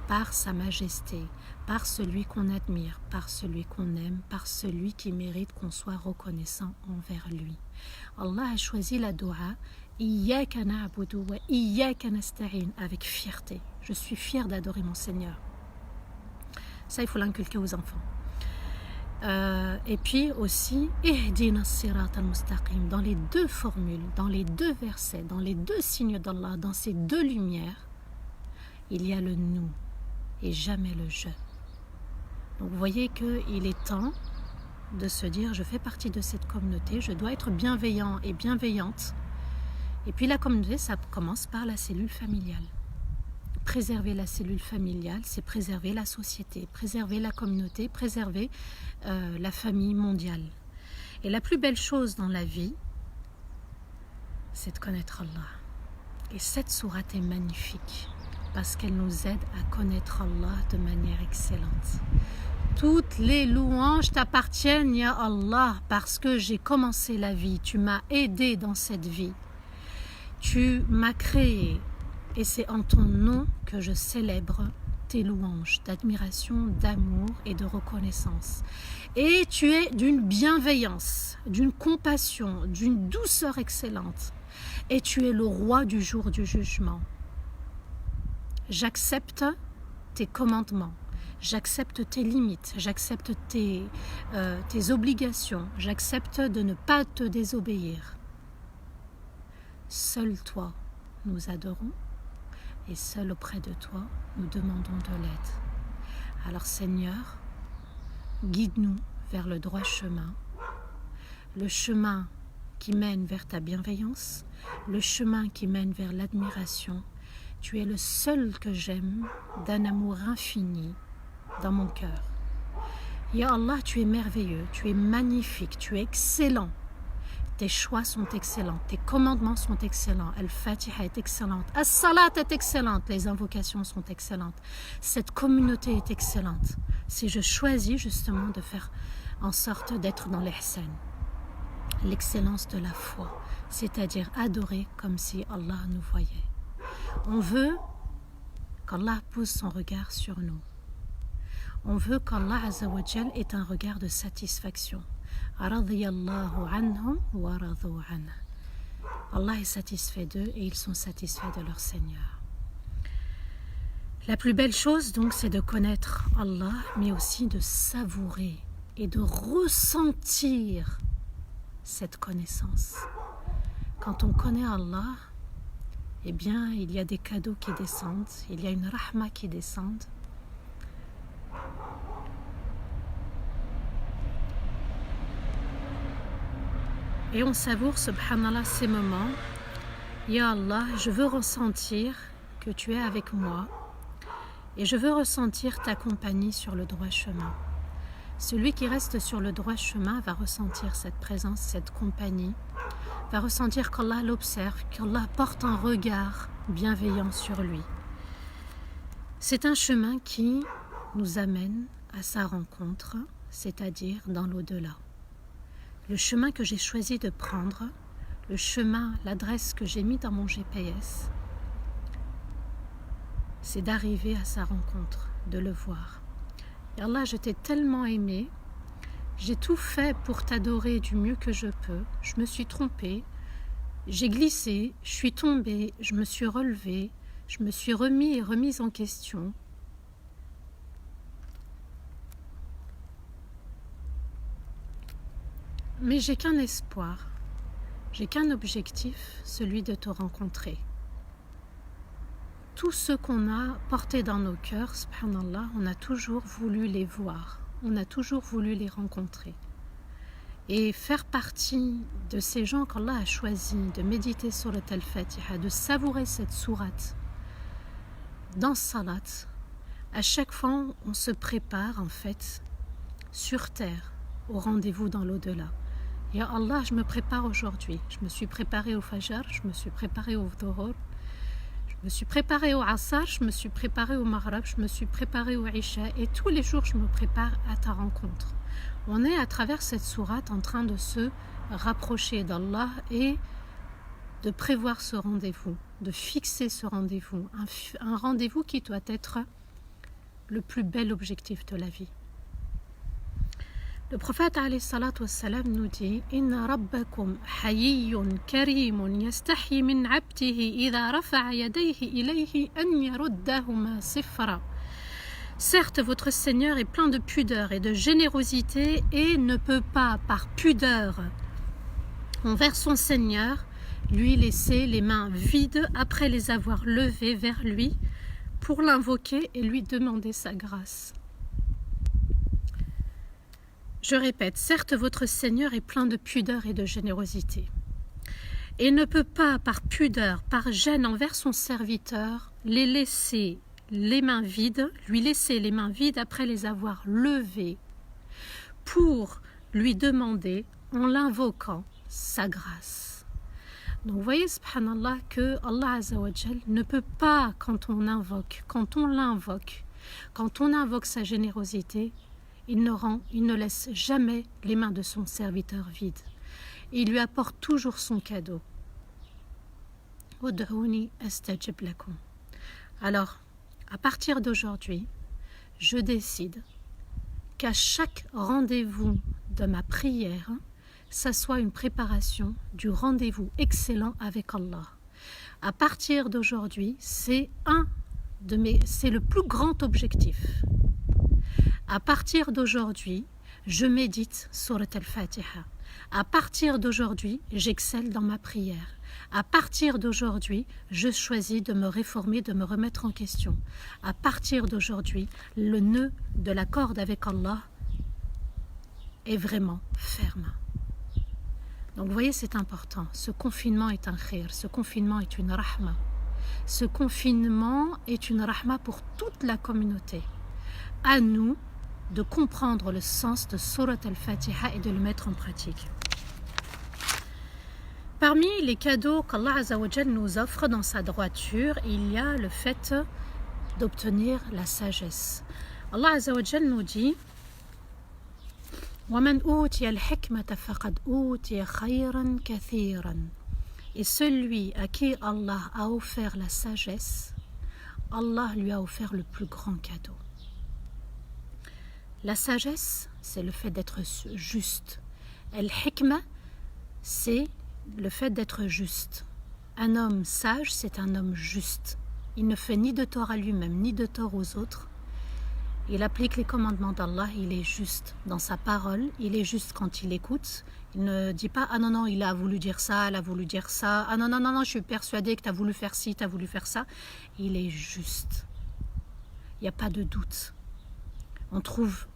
par sa majesté, par celui qu'on admire, par celui qu'on aime, par celui qui mérite qu'on soit reconnaissant envers lui. Allah a choisi la dua Iyyaka na'budu wa iyyaka nasta'in avec fierté. Je suis fière d'adorer mon Seigneur. Ça, il faut l'inculquer aux enfants. Et puis aussi, Ihdina as-sirat al-mustaqim, dans les deux formules, dans les deux versets, dans les deux signes d'Allah, dans ces deux lumières, il y a le nous et jamais le je. Donc vous voyez qu'il est temps de se dire, je fais partie de cette communauté, je dois être bienveillant et bienveillante. Et puis la communauté, ça commence par la cellule familiale. Préserver la cellule familiale, c'est préserver la société, préserver la communauté, préserver la famille mondiale. Et la plus belle chose dans la vie, c'est de connaître Allah. Et cette sourate est magnifique parce qu'elle nous aide à connaître Allah de manière excellente. Toutes les louanges t'appartiennent, ya Allah, parce que j'ai commencé la vie, tu m'as aidé dans cette vie, tu m'as créé, et c'est en ton nom que je célèbre tes louanges d'admiration, d'amour et de reconnaissance. Et tu es d'une bienveillance, d'une compassion, d'une douceur excellente. Et tu es le roi du jour du jugement. J'accepte tes commandements, j'accepte tes limites, j'accepte tes obligations, j'accepte de ne pas te désobéir. Seul toi, nous adorons. Et seul auprès de toi, nous demandons de l'aide. Alors Seigneur, guide-nous vers le droit chemin, le chemin qui mène vers ta bienveillance, le chemin qui mène vers l'admiration. Tu es le seul que j'aime d'un amour infini dans mon cœur. Ya Allah, tu es merveilleux, tu es magnifique, tu es excellent. Tes choix sont excellents, tes commandements sont excellents, Al-Fatiha est excellente, As-Salat est excellente, les invocations sont excellentes, cette communauté est excellente. Si je choisis justement de faire en sorte d'être dans l'ihsan, l'excellence de la foi, c'est-à-dire adorer comme si Allah nous voyait. On veut qu'Allah pose son regard sur nous. On veut qu'Allah Azza wa Jal ait un regard de satisfaction. Radiyallahu anhum wa radu anhu. Allah est satisfait d'eux et ils sont satisfaits de leur Seigneur. La plus belle chose donc, c'est de connaître Allah, mais aussi de savourer et de ressentir cette connaissance. Quand on connaît Allah, eh bien, il y a des cadeaux qui descendent, il y a une rahma qui descend. Et on savoure, subhanallah, ces moments. Ya Allah, je veux ressentir que tu es avec moi et je veux ressentir ta compagnie sur le droit chemin. Celui qui reste sur le droit chemin va ressentir cette présence, cette compagnie, va ressentir qu'Allah l'observe, qu'Allah porte un regard bienveillant sur lui. C'est un chemin qui nous amène à sa rencontre, c'est-à-dire dans l'au-delà. Le chemin que j'ai choisi de prendre, le chemin, l'adresse que j'ai mis dans mon GPS, c'est d'arriver à sa rencontre, de le voir. Et Allah, je t'ai tellement aimé, j'ai tout fait pour t'adorer du mieux que je peux, je me suis trompée, j'ai glissé, je suis tombée, je me suis relevée, je me suis remis et remise en question. Mais j'ai qu'un espoir, j'ai qu'un objectif, celui de te rencontrer. Tout ce qu'on a porté dans nos cœurs, subhanallah, on a toujours voulu les voir, on a toujours voulu les rencontrer. Et faire partie de ces gens qu'Allah a choisi de méditer sur le Al-Fatiha, de savourer cette sourate dans Salat, à chaque fois on se prépare en fait sur terre au rendez-vous dans l'au-delà. Ya Allah, je me prépare aujourd'hui. Je me suis préparée au Fajr, je me suis préparée au Dhuhr, je me suis préparée au Asr, je me suis préparée au Maghrib, je me suis préparée au Isha et tous les jours je me prépare à ta rencontre. On est à travers cette sourate en train de se rapprocher d'Allah et de prévoir ce rendez-vous, de fixer ce rendez-vous, un rendez-vous qui doit être le plus bel objectif de la vie. Le prophète alayhi salatu wassalam nous dit Inna rabbakum hayyun karimun yastahi min abdihi idha rafa'a yadayhi ilayhi an yaruddahuma sifra. Certes, votre Seigneur est plein de pudeur et de générosité et ne peut pas, par pudeur envers son Seigneur, lui laisser les mains vides après les avoir levées vers lui pour l'invoquer et lui demander sa grâce. Je répète, certes, votre Seigneur est plein de pudeur et de générosité et ne peut pas, par pudeur, par gêne envers son serviteur, lui laisser les mains vides après les avoir levées pour lui demander, en l'invoquant, sa grâce. Donc vous voyez, subhanallah, que Allah Azza wa Jal ne peut pas, quand on l'invoque, quand on invoque sa générosité, il ne laisse jamais les mains de son serviteur vides. Il lui apporte toujours son cadeau. Ud'ouni astajib lakum. Alors, à partir d'aujourd'hui, je décide qu'à chaque rendez-vous de ma prière, ça soit une préparation du rendez-vous excellent avec Allah. À partir d'aujourd'hui, c'est le plus grand objectif. À partir d'aujourd'hui, je médite Surat al-Fatiha. À partir d'aujourd'hui, j'excelle dans ma prière. À partir d'aujourd'hui, je choisis de me réformer, de me remettre en question. À partir d'aujourd'hui, le nœud de la corde avec Allah est vraiment ferme. Donc vous voyez, c'est important. Ce confinement est un khir, ce confinement est une rahma. Ce confinement est une rahma pour toute la communauté. À nous de comprendre le sens de Surat al-Fatiha et de le mettre en pratique. Parmi les cadeaux qu'Allah Azza wa Jal nous offre dans sa droiture, il y a le fait d'obtenir la sagesse. Allah Azza wa Jal nous dit وَمَنْ أُوتِيَ الْحِكْمَةَ فَقَدْ أُوتِيَ خَيْرًا كَثِيرًا. Et celui à qui Allah a offert la sagesse, Allah lui a offert le plus grand cadeau. La sagesse, c'est le fait d'être juste. Al-hikma, c'est le fait d'être juste. Un homme sage, c'est un homme juste. Il ne fait ni de tort à lui-même, ni de tort aux autres. Il applique les commandements d'Allah, il est juste dans sa parole, il est juste quand il écoute. Il ne dit pas « Ah non, non, il a voulu dire ça, elle a voulu dire ça. Ah non, non, non, non, je suis persuadé que tu as voulu faire ci, tu as voulu faire ça. » Il est juste. Il n'y a pas de doute. On trouve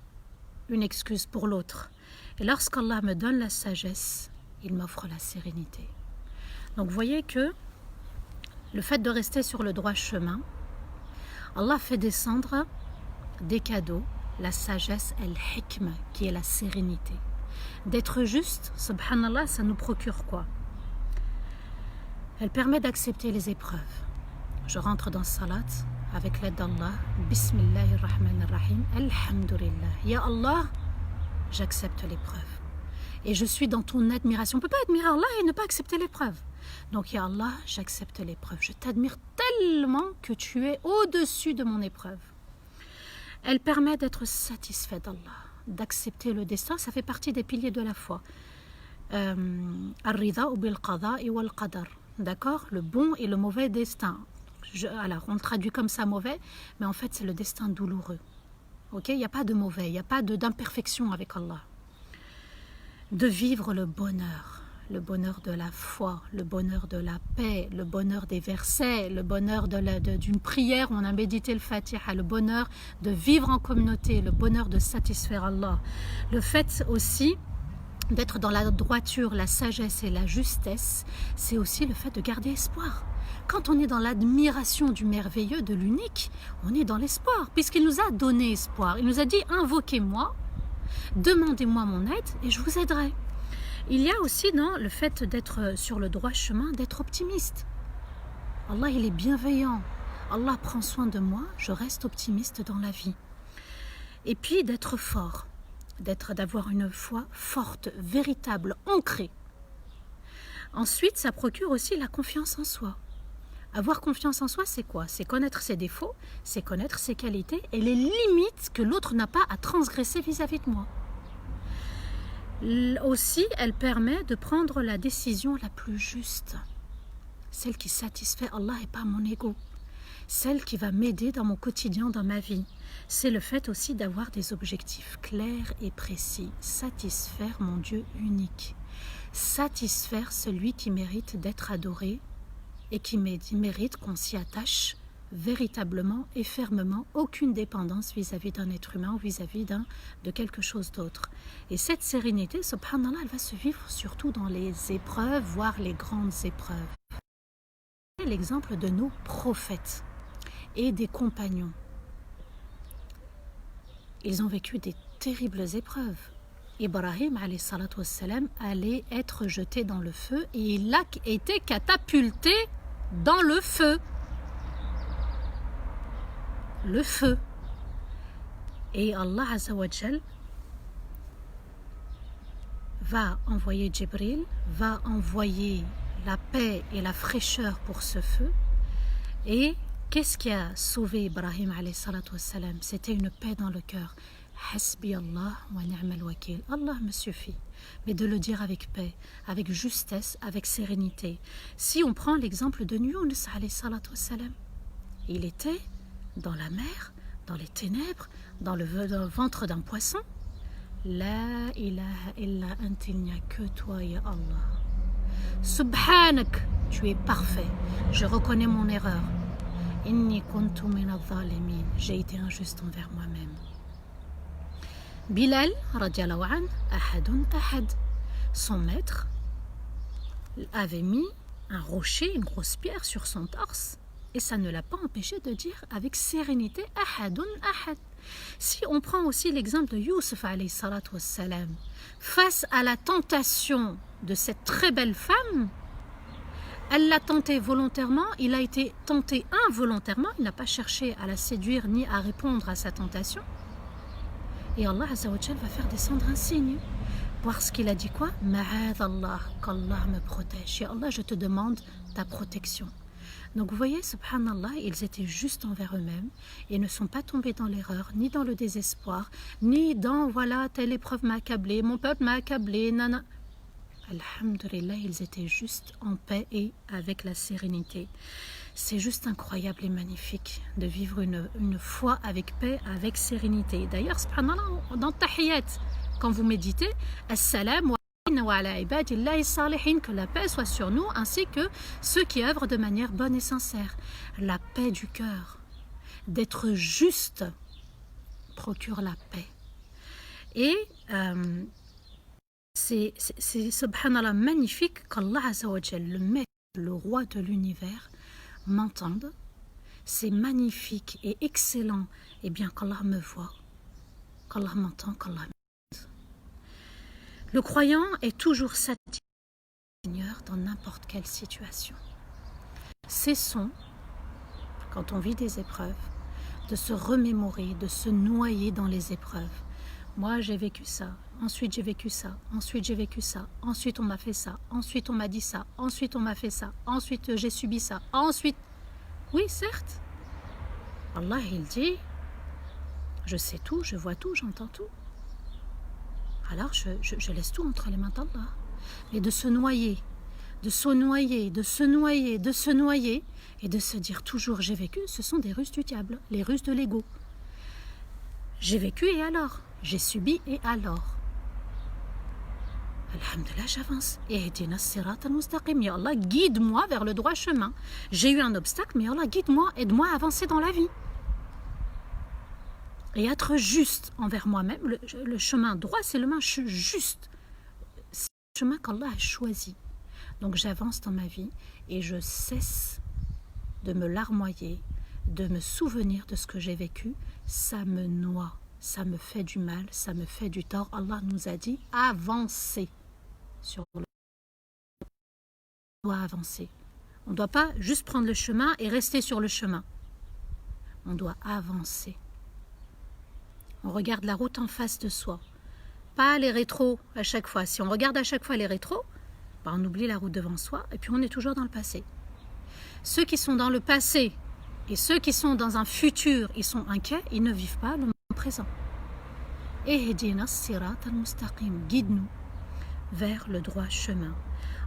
une excuse pour l'autre. Et lorsqu'Allah me donne la sagesse, il m'offre la sérénité. Donc vous voyez que le fait de rester sur le droit chemin, Allah fait descendre des cadeaux, la sagesse, al-hikma, qui est la sérénité. D'être juste, subhanallah, ça nous procure quoi? Elle permet d'accepter les épreuves. Je rentre dans salat avec l'aide d'Allah. Bismillahirrahmanirrahim. Alhamdulillah. Ya Allah, j'accepte l'épreuve. Et je suis dans ton admiration. On ne peut pas admirer Allah et ne pas accepter l'épreuve. Donc, Ya Allah, j'accepte l'épreuve. Je t'admire tellement que tu es au-dessus de mon épreuve. Elle permet d'être satisfait d'Allah, d'accepter le destin. Ça fait partie des piliers de la foi. Ar-rida bil qada wal qadar. D'accord? Le bon et le mauvais destin. Alors, on le traduit comme ça mauvais, mais en fait, c'est le destin douloureux. Ok? Il n'y a pas de mauvais, il n'y a pas d'imperfection avec Allah. De vivre le bonheur de la foi, le bonheur de la paix, le bonheur des versets, le bonheur d'une prière où on a médité le Fatiha, le bonheur de vivre en communauté, le bonheur de satisfaire Allah. Le fait aussi d'être dans la droiture, la sagesse et la justesse, c'est aussi le fait de garder espoir. Quand on est dans l'admiration du merveilleux, de l'unique, on est dans l'espoir, puisqu'il nous a donné espoir. Il nous a dit « Invoquez-moi, demandez-moi mon aide et je vous aiderai ». Il y a aussi dans le fait d'être sur le droit chemin, d'être optimiste. Allah, il est bienveillant. Allah prend soin de moi, je reste optimiste dans la vie. Et puis d'être fort, d'avoir une foi forte, véritable, ancrée. Ensuite, ça procure aussi la confiance en soi. Avoir confiance en soi, c'est quoi? C'est connaître ses défauts, c'est connaître ses qualités et les limites que l'autre n'a pas à transgresser vis-à-vis de moi. Aussi, elle permet de prendre la décision la plus juste, celle qui satisfait Allah et pas mon ego. celle qui va m'aider dans mon quotidien, dans ma vie. C'est le fait aussi d'avoir des objectifs clairs et précis, satisfaire mon Dieu unique, satisfaire celui qui mérite d'être adoré et qui mérite qu'on s'y attache véritablement et fermement, aucune dépendance vis-à-vis d'un être humain ou vis-à-vis de quelque chose d'autre. Et cette sérénité, subhanallah, elle va se vivre surtout dans les épreuves, voire les grandes épreuves. L'exemple de nos prophètes et des compagnons. Ils ont vécu des terribles épreuves. Ibrahim alayhi salatu wassalam allait être jeté dans le feu et il a été catapulté dans le feu. Le feu. Et Allah Azza wa Jal va envoyer Jibril, va envoyer la paix et la fraîcheur pour ce feu. Et qu'est-ce qui a sauvé Ibrahim alayhi salatu wassalam? C'était une paix dans le cœur. Hasbi Allah wa ni'mal wakil. Allah me suffit. Mais de le dire avec paix, avec justesse, avec sérénité. Si on prend l'exemple de Yunus alayhi salatu wassalam, il était dans la mer, dans les ténèbres, dans le ventre d'un poisson. La ilaha illa anta, il n'y a que toi, ya Allah. Subhanak, tu es parfait. Je reconnais mon erreur. Inni kuntu min adh-dhalimin. J'ai été injuste envers moi-même. Bilal, radiallahu an, ahadun ahad. Son maître avait mis un rocher, une grosse pierre sur son torse. Et ça ne l'a pas empêché de dire avec sérénité ahadun ahad. Si on prend aussi l'exemple de Youssef alayhi salatu wassalam, face à la tentation de cette très belle femme, elle l'a tenté volontairement, il a été tenté involontairement, il n'a pas cherché à la séduire ni à répondre à sa tentation. Et Allah Azza wa Jal va faire descendre un signe. Parce qu'il a dit quoi? Ma'ad Allah, qu'Allah me protège. Ya Allah, je te demande ta protection. Donc vous voyez, subhanallah, ils étaient justes envers eux-mêmes et ne sont pas tombés dans l'erreur, ni dans le désespoir, ni dans, voilà, telle épreuve m'a accablé, mon peuple m'a accablé, nana. Alhamdulillah, ils étaient juste en paix et avec la sérénité. C'est juste incroyable et magnifique de vivre une foi avec paix, avec sérénité. D'ailleurs, subhanallah, dans Tahiyyat, quand vous méditez, As-salam wa ala ibadillahi salihin, que la paix soit sur nous ainsi que ceux qui œuvrent de manière bonne et sincère. La paix du cœur, d'être juste, procure la paix. Et c'est subhanallah magnifique qu'Allah Azza wa Jal, le maître, le roi de l'univers, m'entende. C'est magnifique et excellent, et bien qu'Allah me voit, qu'Allah m'entend, qu'Allah m'entend. Le croyant est toujours satisfait du Seigneur dans n'importe quelle situation. Cessons, quand on vit des épreuves, de se remémorer, de se noyer dans les épreuves. Moi, j'ai vécu ça, ensuite j'ai vécu ça, ensuite j'ai vécu ça, ensuite on m'a fait ça, ensuite on m'a dit ça, ensuite on m'a fait ça, ensuite j'ai subi ça, ensuite... Oui, certes. Allah, il dit, je sais tout, je vois tout, j'entends tout. Alors je laisse tout entre les mains d'Allah. Mais de se noyer, de se noyer, de se noyer, de se noyer, et de se dire toujours j'ai vécu, ce sont des ruses du diable, les ruses de l'ego. J'ai vécu et alors? J'ai subi et alors? Alhamdulillah, j'avance. Ihdina as-sirat al-mustaqim. Ya Allah, guide-moi vers le droit chemin. J'ai eu un obstacle, mais Allah, guide-moi, aide-moi à avancer dans la vie. Et être juste envers moi-même, le chemin droit, c'est le chemin juste. C'est le chemin qu'Allah a choisi. Donc j'avance dans ma vie et je cesse de me larmoyer, de me souvenir de ce que j'ai vécu. Ça me noie, ça me fait du mal, ça me fait du tort. Allah nous a dit avancer sur le... On doit avancer. On ne doit pas juste prendre le chemin et rester sur le chemin. On doit avancer. On regarde la route en face de soi. Pas les rétros à chaque fois. Si on regarde à chaque fois les rétros, on oublie la route devant soi et puis on est toujours dans le passé. Ceux qui sont dans le passé et ceux qui sont dans un futur, ils sont inquiets, ils ne vivent pas le moment présent. Ihdina as-sirat al-mustaqim, guide-nous vers le droit chemin.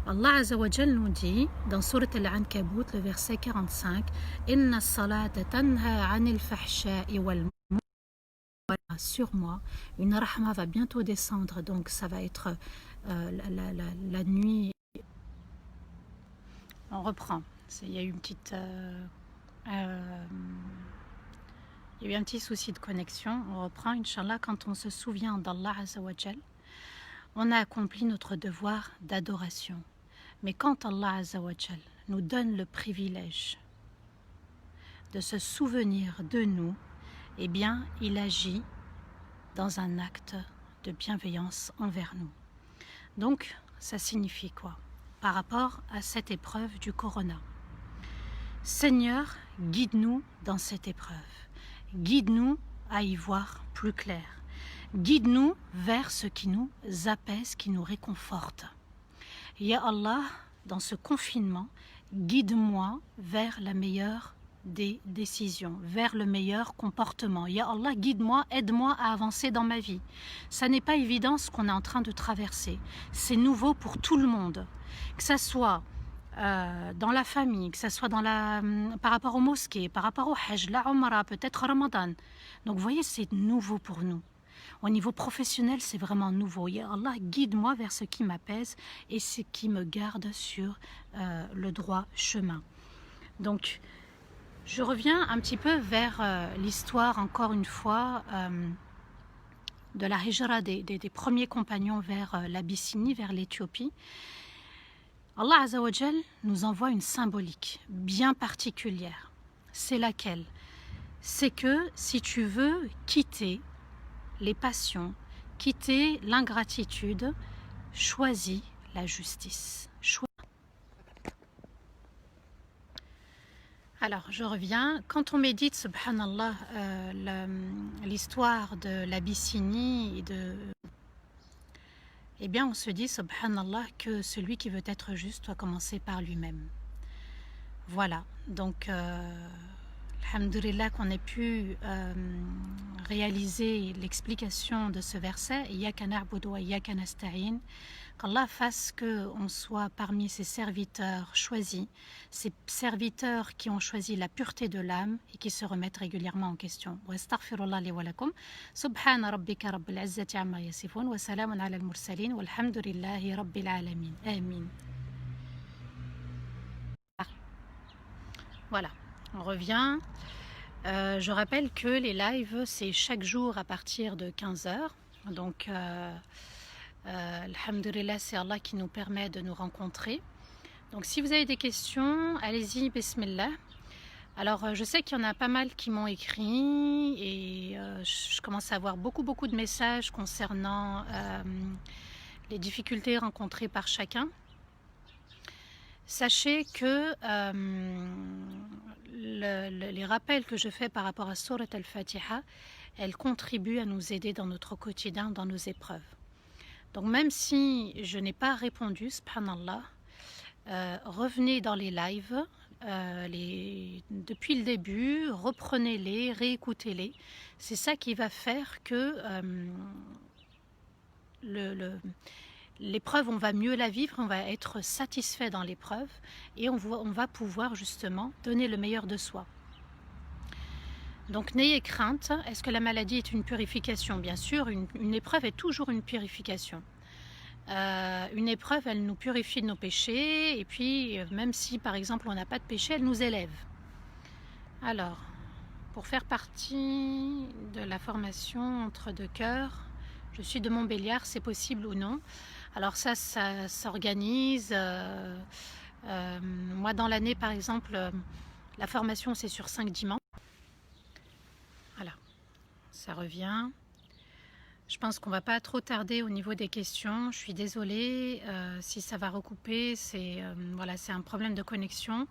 Allah Azza wa Jal nous dit dans Surat Al-Ankabut, le verset 45, Inna as-salata tanha 'anil fahsha'i wal munkar. Sur moi, une rahma va bientôt descendre, donc ça va être la nuit. On reprend. Il y a eu une petite, il y a eu un petit souci de connexion. On reprend, Inch'Allah, quand on se souvient d'Allah Azza wa Jal, on a accompli notre devoir d'adoration. Mais quand Allah Azza wa Jal nous donne le privilège de se souvenir de nous, eh bien, il agit dans un acte de bienveillance envers nous. Donc, ça signifie quoi par rapport à cette épreuve du corona? Seigneur, guide-nous dans cette épreuve. Guide-nous à y voir plus clair. Guide-nous vers ce qui nous apaise, qui nous réconforte. Ya Allah, dans ce confinement, guide-moi vers la meilleure des décisions, vers le meilleur comportement. Ya Allah, guide-moi, aide-moi à avancer dans ma vie. Ça n'est pas évident ce qu'on est en train de traverser. C'est nouveau pour tout le monde. Que ça soit dans la famille, que ça soit par rapport aux mosquées, par rapport au Hajj, la Umrah, peut-être Ramadan. Donc vous voyez, c'est nouveau pour nous. Au niveau professionnel, c'est vraiment nouveau. Ya Allah, guide-moi vers ce qui m'apaise et ce qui me garde sur le droit chemin. Donc, je reviens un petit peu vers l'histoire, encore une fois, de la hijra des premiers compagnons vers l'Abyssinie, vers l'Éthiopie. Allah Azza wa Jal nous envoie une symbolique bien particulière. C'est laquelle? C'est que si tu veux quitter les passions, quitter l'ingratitude, choisis la justice. Alors, je reviens. Quand on médite, subhanallah, l'histoire de l'Abyssinie, eh bien, on se dit, subhanallah, que celui qui veut être juste doit commencer par lui-même. Voilà. Donc, alhamdulillah qu'on ait pu réaliser l'explication de ce verset, Iyyaka na'budu wa iyyaka nasta'in, qu'Allah fasse qu'on soit parmi ses serviteurs choisis, ces serviteurs qui ont choisi la pureté de l'âme et qui se remettent régulièrement en question. Wa astaghfirullah li wa lakum, subhana rabbika rabbil izzati amma yasifun, wa salamun ala al-mursalin, walhamdulillahi rabbil alamin. Amin. Voilà. On revient. Je rappelle que les lives, c'est chaque jour à partir de 15h. Donc, alhamdulillah, c'est Allah qui nous permet de nous rencontrer. Donc, si vous avez des questions, allez-y, bismillah. Alors, je sais qu'il y en a pas mal qui m'ont écrit et je commence à avoir beaucoup de messages concernant les difficultés rencontrées par chacun. Sachez que les rappels que je fais par rapport à Surat Al-Fatiha, elles contribuent à nous aider dans notre quotidien, dans nos épreuves. Donc même si je n'ai pas répondu, subhanallah, revenez dans les lives depuis le début, reprenez-les, réécoutez-les. C'est ça qui va faire que l'épreuve, on va mieux la vivre, on va être satisfait dans l'épreuve et on va pouvoir justement donner le meilleur de soi. Donc n'ayez crainte. Est-ce que la maladie est une purification? Bien sûr, une épreuve est toujours une purification. Une épreuve, elle nous purifie de nos péchés et puis même si par exemple on n'a pas de péché, elle nous élève. Alors, pour faire partie de la formation entre deux cœurs, je suis de Montbéliard, c'est possible ou non? Alors ça s'organise. Moi, dans l'année, par exemple, la formation, c'est sur 5 dimanches. Voilà, ça revient. Je pense qu'on ne va pas trop tarder au niveau des questions. Je suis désolée si ça va recouper. Voilà, c'est un problème de connexion.